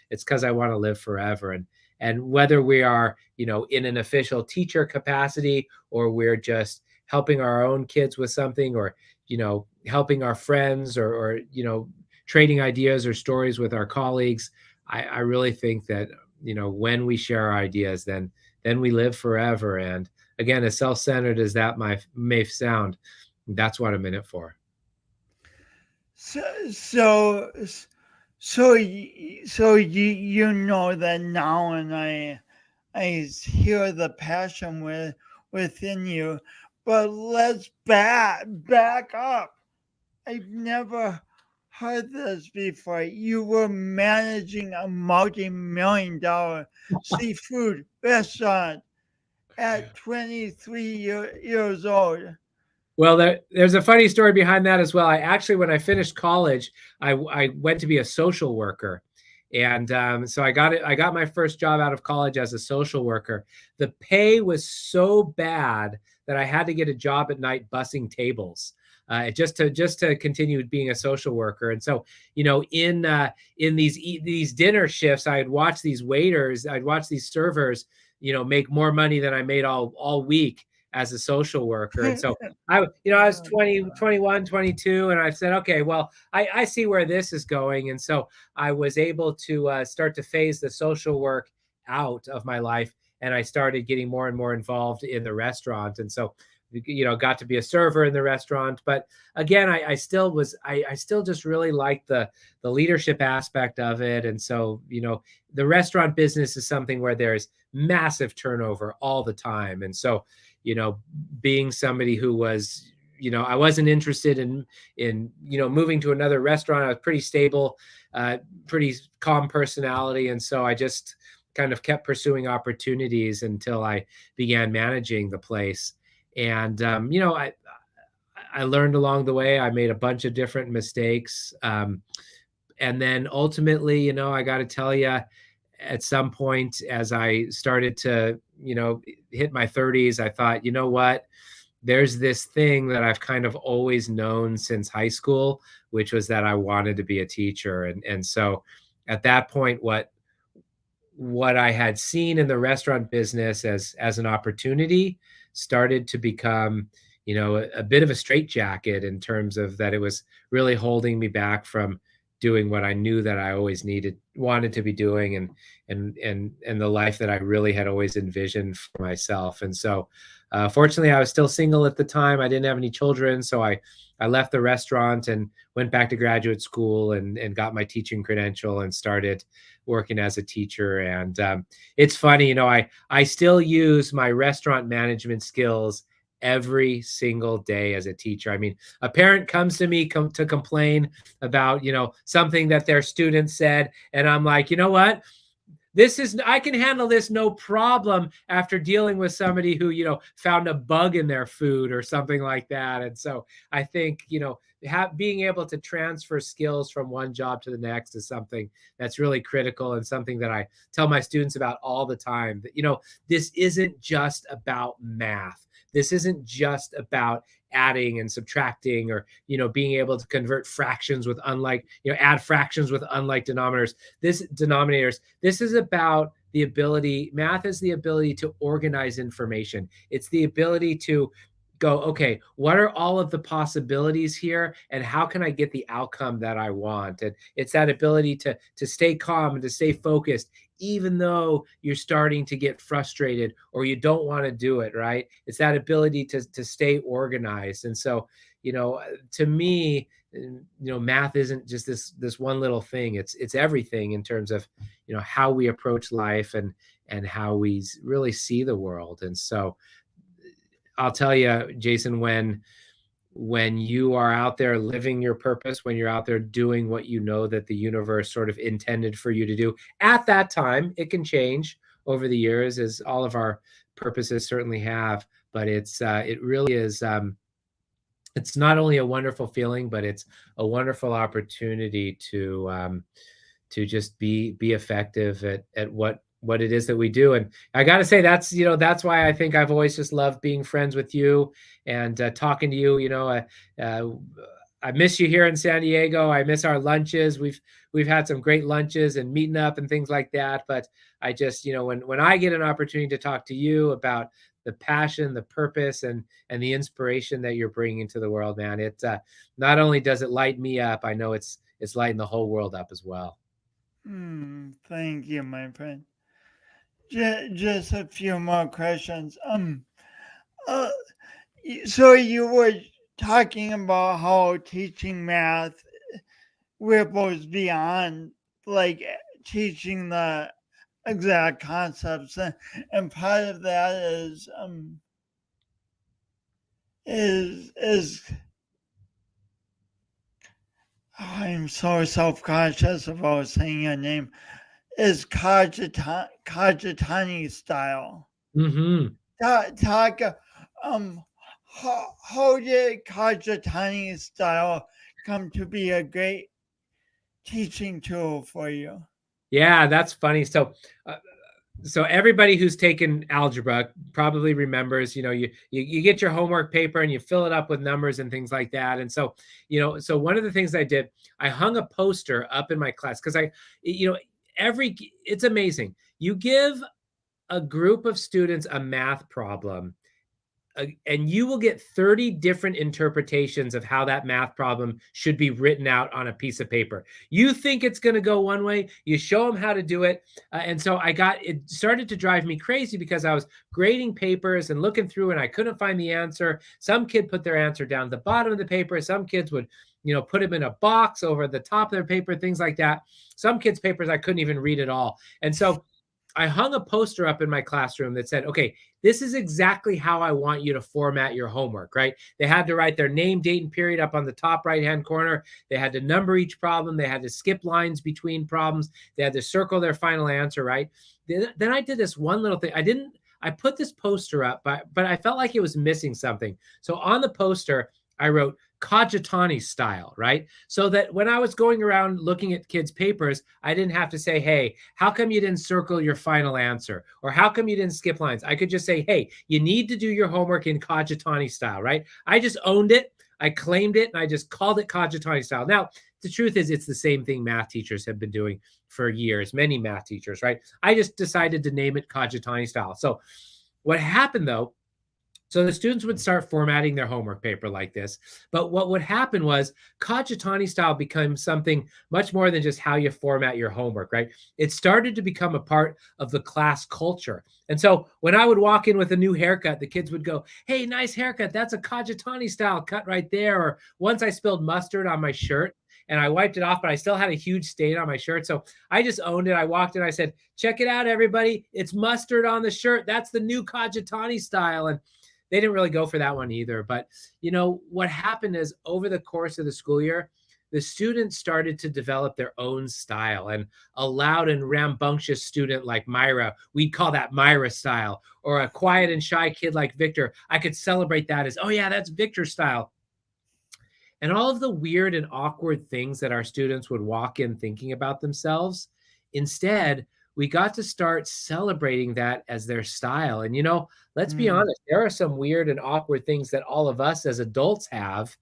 it's because I want to live forever. And whether we are, in an official teacher capacity, or we're just helping our own kids with something, or, helping our friends, or trading ideas or stories with our colleagues, I really think that, when we share our ideas, then we live forever. And again, as self-centered as that may sound, that's what I'm in it for. So you know that now, and I hear the passion within you, but let's back up. I've never heard this before. You were managing a multi-million-dollar seafood restaurant at 23 years old. Well, there's a funny story behind that as well. When I finished college, I went to be a social worker. And so I got my first job out of college as a social worker. The pay was so bad that I had to get a job at night bussing tables, just to continue being a social worker. And so, in these dinner shifts, I'd watch these waiters, I'd watch these servers, make more money than I made all week as a social worker. And so I was 20, 21, 22, and I said, okay, well, I see where this is going. And so I was able to start to phase the social work out of my life, and I started getting more and more involved in the restaurant. And so, got to be a server in the restaurant. But again, I still just really liked the leadership aspect of it. And so, the restaurant business is something where there's massive turnover all the time. And so, being somebody who was, I wasn't interested in moving to another restaurant. I was pretty stable, pretty calm personality. And so I just kind of kept pursuing opportunities until I began managing the place. And, I learned along the way. I made a bunch of different mistakes. And then ultimately, I got to tell you, at some point, as I started to, hit my 30s, I thought, what? There's this thing that I've kind of always known since high school, which was that I wanted to be a teacher. And so at that point, what I had seen in the restaurant business as an opportunity started to become, a bit of a straitjacket, in terms of that it was really holding me back from doing what I knew that I always wanted to be doing, and the life that I really had always envisioned for myself. And so, fortunately, I was still single at the time. I didn't have any children, so I left the restaurant and went back to graduate school and got my teaching credential and started working as a teacher. And it's funny, I still use my restaurant management skills every single day as a teacher. I mean, a parent comes to me to complain about, something that their student said. And I'm like, you know what? I can handle this no problem, after dealing with somebody who, found a bug in their food or something like that. And so I think, being able to transfer skills from one job to the next is something that's really critical, and something that I tell my students about all the time, that, this isn't just about math. This isn't just about adding and subtracting, or, being able to convert fractions with add fractions with unlike denominators. This is about math is the ability to organize information. It's the ability to go, okay, what are all of the possibilities here, and how can I get the outcome that I want? And it's that ability to stay calm and to stay focused, even though you're starting to get frustrated or you don't want to do it, right? It's that ability to stay organized. And so, to me, math isn't just this one little thing. It's everything in terms of, how we approach life and how we really see the world. And so I'll tell you, Jason, when you are out there living your purpose, when you're out there doing what you know that the universe sort of intended for you to do at that time, it can change over the years, as all of our purposes certainly have. But it really is. It's not only a wonderful feeling, but it's a wonderful opportunity to just be effective at what it is that we do. And I got to say, that's why I think I've always just loved being friends with you and talking to you. I miss you here in San Diego. I miss our lunches. We've had some great lunches and meeting up and things like that. But I just, when I get an opportunity to talk to you about the passion, the purpose, and the inspiration that you're bringing to the world, man, it not only does it light me up, I know it's lighting the whole world up as well. Thank you, my friend. Just a few more questions. So you were talking about how teaching math ripples beyond like teaching the exact concepts, and part of that is I'm so self-conscious about saying your name, is Kajitani style. Mm-hmm. Talk, how did Kajitani style come to be a great teaching tool for you? Yeah, that's funny. So everybody who's taken algebra probably remembers, you get your homework paper and you fill it up with numbers and things like that. And so, so one of the things I did, I hung a poster up in my class because it's amazing. You give a group of students a math problem, and you will get 30 different interpretations of how that math problem should be written out on a piece of paper. You think it's going to go one way, you show them how to do it. And so it started to drive me crazy because I was grading papers and looking through and I couldn't find the answer. Some kid put their answer down at the bottom of the paper. Some kids would, put them in a box over the top of their paper, things like that. Some kids' papers I couldn't even read at all. And so I hung a poster up in my classroom that said, okay, this is exactly how I want you to format your homework, right? They had to write their name, date, and period up on the top right-hand corner. They had to number each problem. They had to skip lines between problems. They had to circle their final answer, right? Then I did this one little thing. I put this poster up, but I felt like it was missing something. So on the poster, I wrote Kajitani style, right? So that when I was going around looking at kids' papers, I didn't have to say, hey, how come you didn't circle your final answer? Or how come you didn't skip lines? I could just say, hey, you need to do your homework in Kajitani style, right? I just owned it. I claimed it and I just called it Kajitani style. Now, the truth is it's the same thing math teachers have been doing for years, many math teachers, right? I just decided to name it Kajitani style. So what happened though, so the students would start formatting their homework paper like this. But what would happen was Kajitani style became something much more than just how you format your homework, right? It started to become a part of the class culture. And so when I would walk in with a new haircut, the kids would go, hey, nice haircut. That's a Kajitani style cut right there. Or once I spilled mustard on my shirt and I wiped it off, but I still had a huge stain on my shirt. So I just owned it. I walked in, I said, check it out, everybody. It's mustard on the shirt. That's the new Kajitani style. And they didn't really go for that one either. But, what happened is over the course of the school year, the students started to develop their own style. And a loud and rambunctious student like Myra, we'd call that Myra style. Or a quiet and shy kid like Victor, I could celebrate that as, oh yeah, that's Victor style. And all of the weird and awkward things that our students would walk in thinking about themselves, instead, we got to start celebrating that as their style. And, let's be honest, there are some weird and awkward things that all of us as adults have,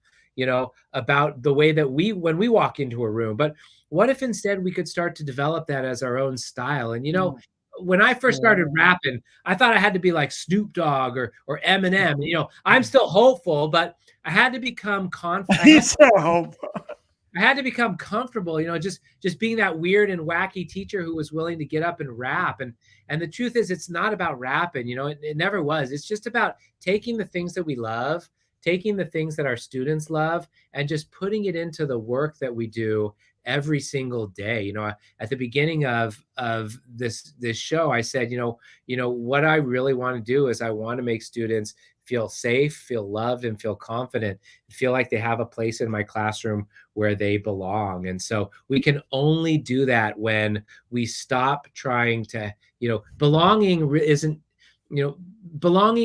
about the way that when we walk into a room. But what if instead we could start to develop that as our own style? And, when I first started rapping, I thought I had to be like Snoop Dogg or Eminem. You know, I'm still hopeful, but I had to become confident. He's a hope. I had to become comfortable, you know, just being that weird and wacky teacher who was willing to get up and rap. And the truth is, it's not about rapping, you know, it never was. It's just about taking the things that we love, taking the things that our students love, and just putting it into the work that we do every single day. You know, at the beginning of this show, I said, you know, what I really want to do is I want to make students feel safe, feel loved, and feel confident, feel like they have a place in my classroom where they belong. And so we can only do that when we stop trying to, you know, belonging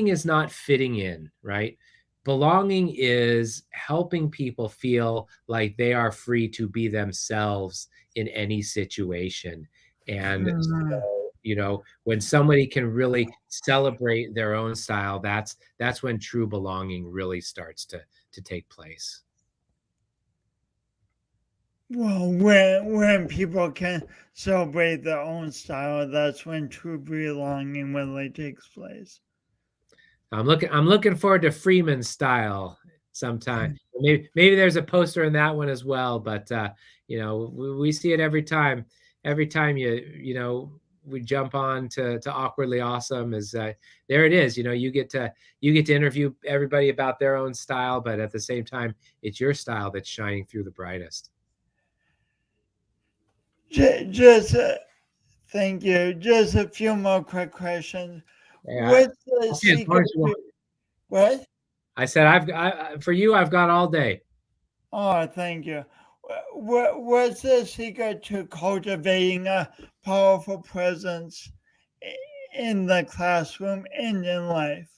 is not fitting in, right? Belonging is helping people feel like they are free to be themselves in any situation. And so, you know, when somebody can really celebrate their own style, that's when true belonging really starts to take place. Well, when people can celebrate their own style, that's when true belonging really takes place. I'm looking forward to Freeman's style sometime. Maybe there's a poster in that one as well, but you know, we see it every time. Every time you know, we jump on to Awkwardly Awesome, is there it is. You know, you get to interview everybody about their own style, but at the same time, it's your style that's shining through the brightest. Just thank you. Just a few more quick questions. Yeah, What's the secret? What? I said for you, I've got all day. Oh, thank you. What's the secret to cultivating a powerful presence in the classroom and in life?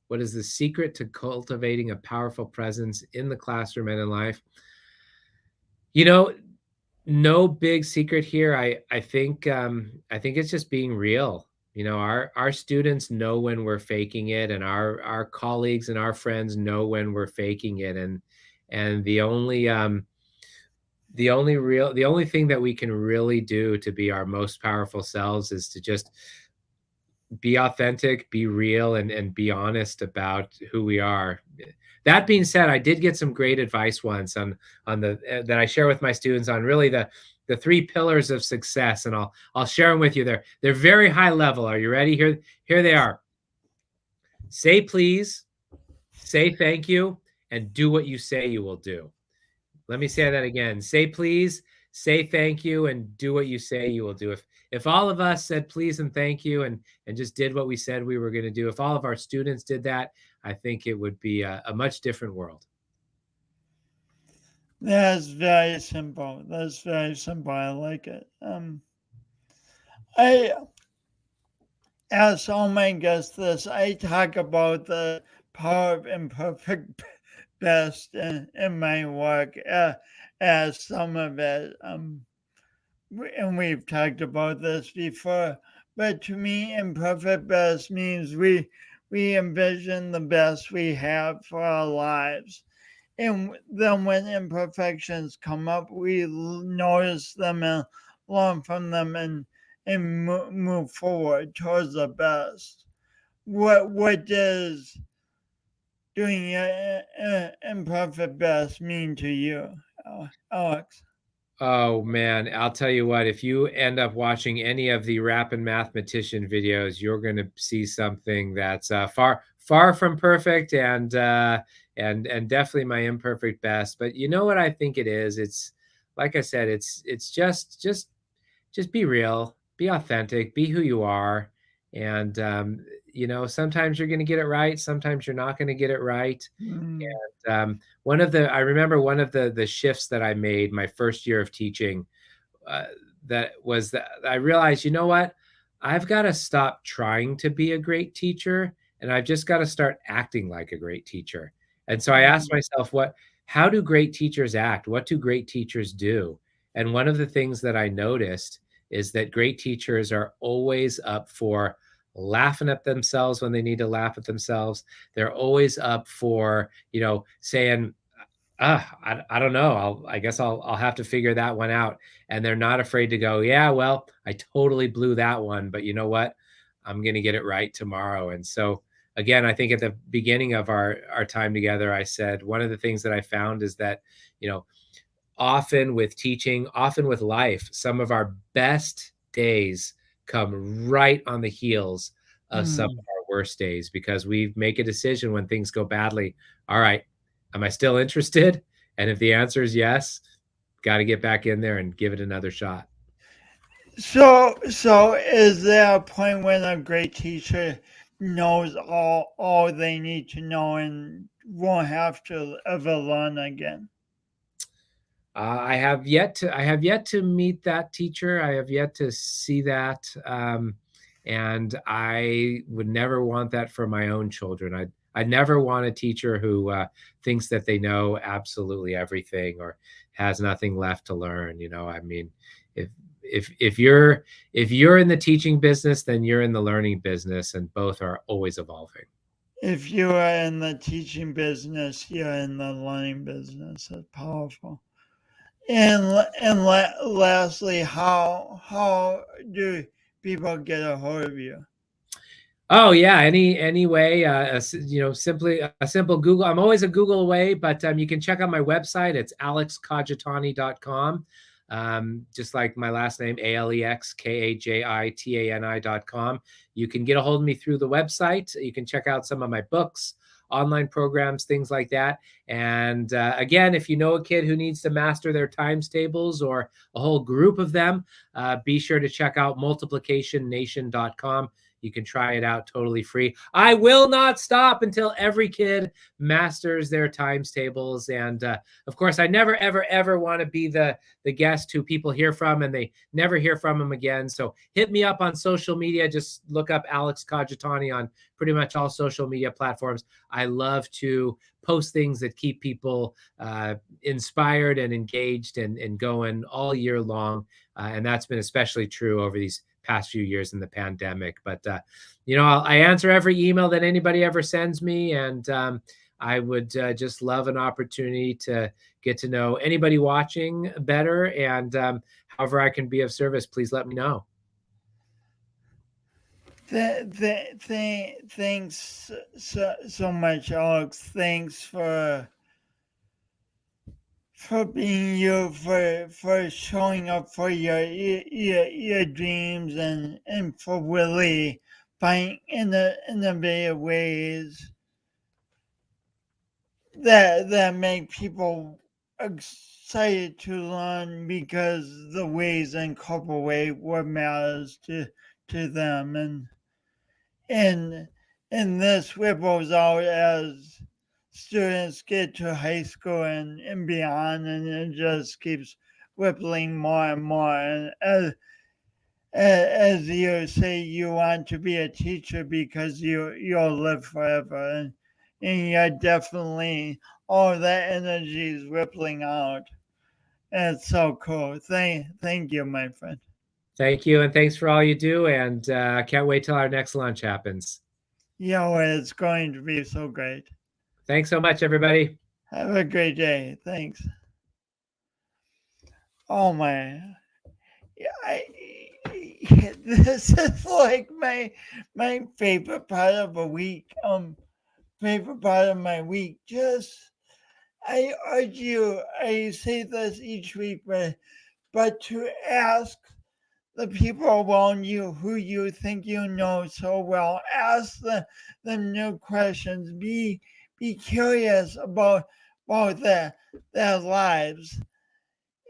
What is the secret to cultivating a powerful presence in the classroom and in life? You know, no big secret here. I think it's just being real. You know, our students know when we're faking it, and our colleagues and our friends know when we're faking it. And the only thing that we can really do to be our most powerful selves is to just be authentic, be real, and be honest about who we are. That being said, I did get some great advice once on the that I share with my students on really the 3 pillars of success, and I'll share them with you. They're very high level. Are you ready? Here they are. Say please, say thank you, and do what you say you will do. Let me say that again. Say please, say thank you, and do what you say you will do. If all of us said please and thank you and just did what we said we were going to do, if all of our students did that, I think it would be a much different world. That's very simple. That's very simple. I like it. I ask all my guests this. I talk about the power of imperfect best in my work as some of it. And we've talked about this before, but to me, imperfect best means we envision the best we have for our lives. And then when imperfections come up, we notice them and learn from them and move forward towards the best. What does doing imperfect best mean to you, Alex? Oh man, I'll tell you what, if you end up watching any of the Rappin Mathematician videos, you're going to see something that's far from perfect, and definitely my imperfect best. But you know what I think it is? It's like I said, it's just be real, be authentic, be who you are. And you know, sometimes you're going to get it right, sometimes you're not going to get it right. And I remember one of the shifts that I made my first year of teaching, that was that I realized, you know what, I've got to stop trying to be a great teacher, and I've just got to start acting like a great teacher. And so I asked myself, how do great teachers act? What do great teachers do? And one of the things that I noticed is that great teachers are always up for laughing at themselves when they need to laugh at themselves. They're always up for, you know, saying, I don't know. I guess I'll have to figure that one out. And they're not afraid to go, yeah, well, I totally blew that one, but you know what? I'm going to get it right tomorrow. And so again, I think at the beginning of our time together, I said one of the things that I found is that, you know, often with teaching, often with life, some of our best days come right on the heels of some of our worst days, because we make a decision when things go badly. All right, am I still interested? And if the answer is yes, got to get back in there and give it another shot. So is there a point when a great teacher knows all they need to know and won't have to ever learn again? I have yet to meet that teacher. I have yet to see that, and I would never want that for my own children. I'd never want a teacher who thinks that they know absolutely everything or has nothing left to learn. You know, I mean, if you're in the teaching business, then you're in the learning business, and both are always evolving. If you are in the teaching business, you're in the learning business. It's powerful. And lastly, how do people get a hold of you? Oh yeah, any way, you know, simply a simple Google. I'm always a Google away, but you can check out my website. It's alexkajitani.com. Just like my last name, alexkajitani.com. You can get a hold of me through the website. You can check out some of my books, online programs, things like that. And again, if you know a kid who needs to master their times tables or a whole group of them, be sure to check out multiplicationnation.com. You can try it out totally free. I will not stop until every kid masters their times tables. And of course, I never, ever, ever want to be the guest who people hear from and they never hear from them again. So hit me up on social media. Just look up Alex Kajitani on pretty much all social media platforms. I love to post things that keep people inspired and engaged and going all year long. And that's been especially true over these past few years in the pandemic. But, you know, I answer every email that anybody ever sends me. And I would just love an opportunity to get to know anybody watching better. And however I can be of service, please let me know. Thanks so much, Alex. Thanks for being you, for showing up for your dreams, and for really finding innovative ways that make people excited to learn, because the ways incorporate what matters to them, and this ripples out as students get to high school and beyond, and it just keeps rippling more and more. And as you say, you want to be a teacher because you'll live forever, and you're definitely, all that energy is rippling out. And it's so cool. Thank you, my friend. Thank you. And thanks for all you do. And I can't wait till our next lunch happens. Yeah, it's going to be so great. Thanks so much, everybody. Have a great day. Thanks. Oh my, this is like my favorite part of a week. Favorite part of my week. Just, I urge you. I say this each week, but to ask the people around you who you think you know so well. Ask them new questions. Be curious about their lives,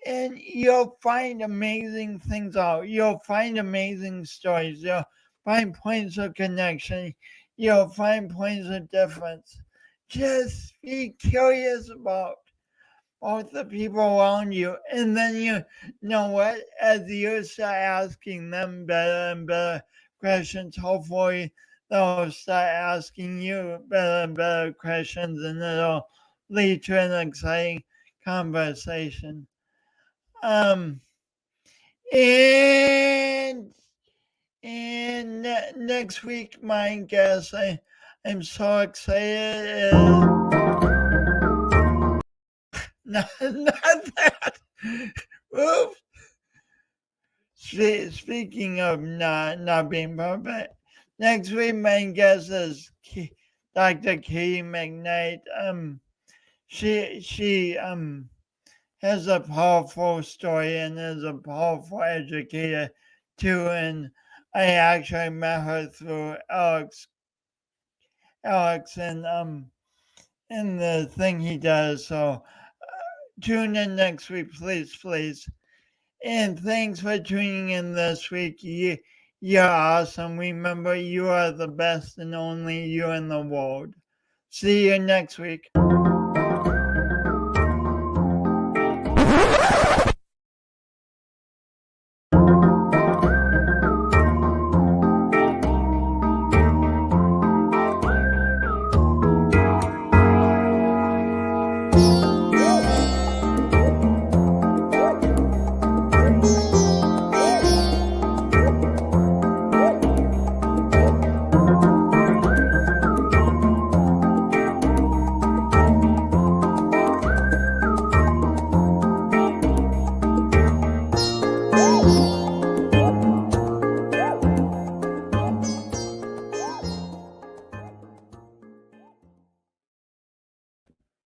and you'll find amazing things out. You'll find amazing stories. You'll find points of connection. You'll find points of difference. Just be curious about the people around you, and then you know what? As you start asking them better and better questions, hopefully they'll start asking you better and better questions, and it'll lead to an exciting conversation. And next week, my guest, I'm so excited. Not that. Oops. Speaking of not being perfect, next week my guest is Dr. Katie McKnight. She has a powerful story and is a powerful educator too. And I actually met her through Alex and the thing he does. So tune in next week, please. And thanks for tuning in this week. You're awesome. Remember, you are the best and only you in the world. See you next week.